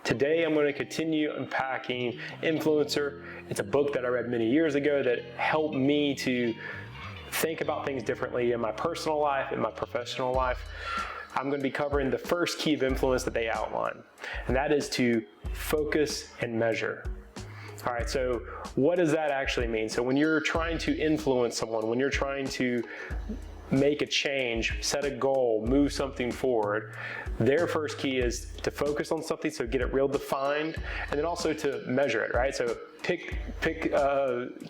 Today I'm going to continue unpacking Influencer. It's a book that I read many years ago that helped me to think about things differently in my personal life, in my professional life. I'm going to be covering the first key of influence that they outline, and that is to focus and measure. All right, so what does that actually mean? So when you're trying to influence someone, when you're trying to make a change, set a goal, move something forward, their first key is to focus on something, so get it real defined, and then also to measure it, right? So pick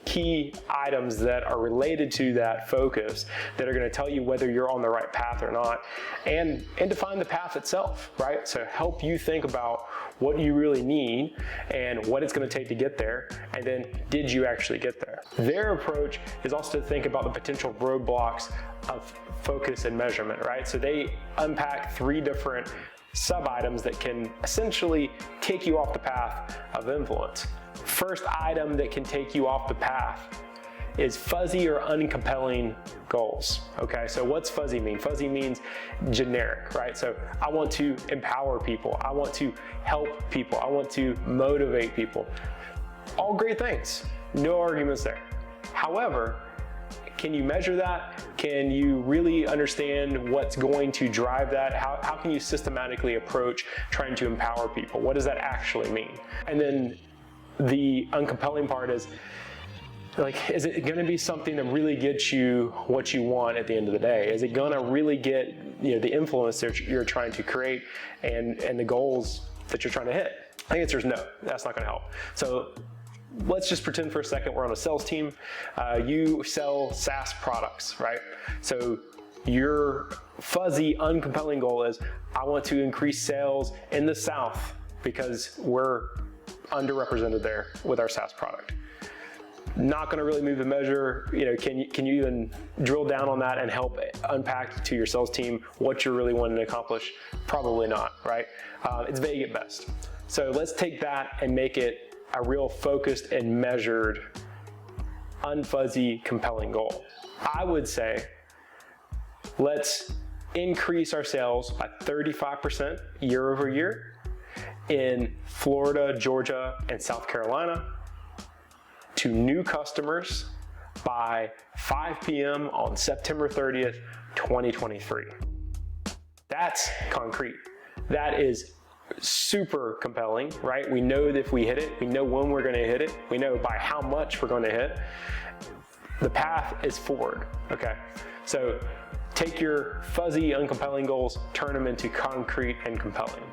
key items that are related to that focus that are going to tell you whether you're on the right path or not, and define the path itself, right? So help you think about what you really need and what it's going to take to get there, and then did you actually get there? Their approach is also to think about the potential roadblocks of focus and measurement, right? So they unpack 3 different sub-items that can essentially take you off the path of influence. First item that can take you off the path is fuzzy or uncompelling goals. Okay, so what's fuzzy mean? Fuzzy means generic, right? So I want to empower people. I want to help people. I want to motivate people. All great things, no arguments there. However, can you measure that? Can you really understand what's going to drive that? How can you systematically approach trying to empower people? What does that actually mean? And then the uncompelling part is, like, is it going to be something that really gets you what you want at the end of the day? Is it going to really get the influence that you're trying to create and the goals that you're trying to hit? The answer is no, that's not going to help. So let's just pretend for a second we're on a sales team. You sell SaaS products, right? So your fuzzy, uncompelling goal is, I want to increase sales in the South because we're underrepresented there with our SaaS product. Not going to really move the measure. Can you even drill down on that and help unpack to your sales team what you're really wanting to accomplish? Probably not, right? It's vague at best. So let's take that and make it a real focused and measured, unfuzzy, compelling goal. I would say, let's increase our sales by 35% year over year in Florida, Georgia, and South Carolina to new customers by 5 p.m. on September 30th, 2023. That's concrete. That is super compelling, right? We know that if we hit it, we know when we're going to hit it, we know by how much we're going to hit. The path is forward, okay? So take your fuzzy, uncompelling goals, turn them into concrete and compelling.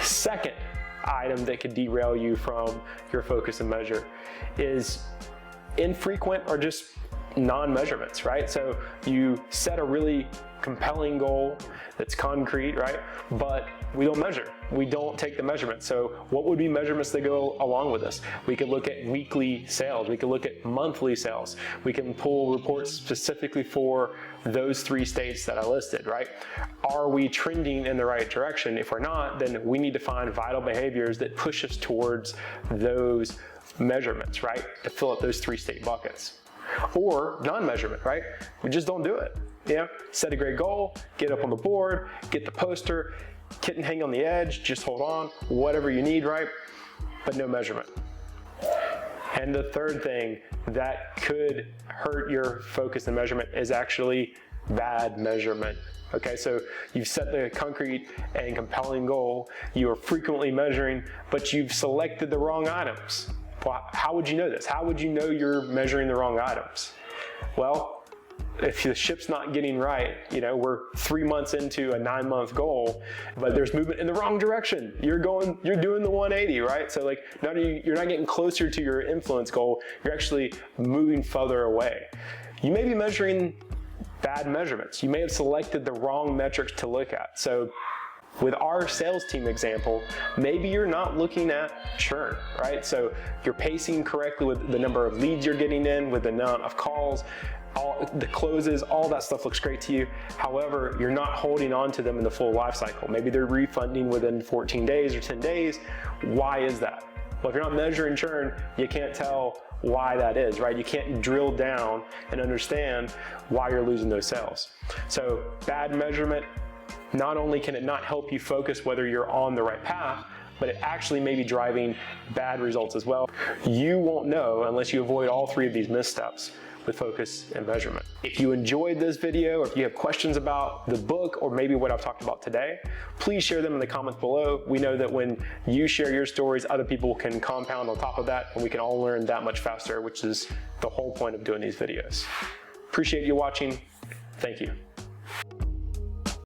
Second item that could derail you from your focus and measure is infrequent or just non-measurements, right? So you set a really compelling goal that's concrete, right? But we don't measure. We don't take the measurements. So what would be measurements that go along with this? We could look at weekly sales. We could look at monthly sales. We can pull reports specifically for those 3 states that I listed, right? Are we trending in the right direction? If we're not, then we need to find vital behaviors that push us towards those measurements, right? To fill up those 3 state buckets. Or non-measurement, right? We just don't do it. Set a great goal, get up on the board, get the poster, kitten hang on the edge, just hold on, whatever you need, right? But no measurement. And the third thing that could hurt your focus and measurement is actually bad measurement. Okay, so you've set the concrete and compelling goal, you are frequently measuring, but you've selected the wrong items. Well, how would you know this? How would you know you're measuring the wrong items? Well, if the ship's not getting right, we're 3 months into a 9-month goal, but there's movement in the wrong direction. You're doing the 180, right? So you're not getting closer to your influence goal. You're actually moving further away. You may be measuring bad measurements. You may have selected the wrong metrics to look at. So with our sales team example, maybe you're not looking at churn, right? So you're pacing correctly with the number of leads you're getting in, with the amount of calls, all the closes, all that stuff looks great to you. However, you're not holding on to them in the full life cycle. Maybe they're refunding within 14 days or 10 days. Why is that? Well, if you're not measuring churn, you can't tell why that is, right? You can't drill down and understand why you're losing those sales. So bad measurement, not only can it not help you focus whether you're on the right path, but it actually may be driving bad results as well. You won't know unless you avoid all three of these missteps with focus and measurement. If you enjoyed this video, or if you have questions about the book or maybe what I've talked about today, please share them in the comments below. We know that when you share your stories, other people can compound on top of that, and we can all learn that much faster, which is the whole point of doing these videos. Appreciate you watching. Thank you.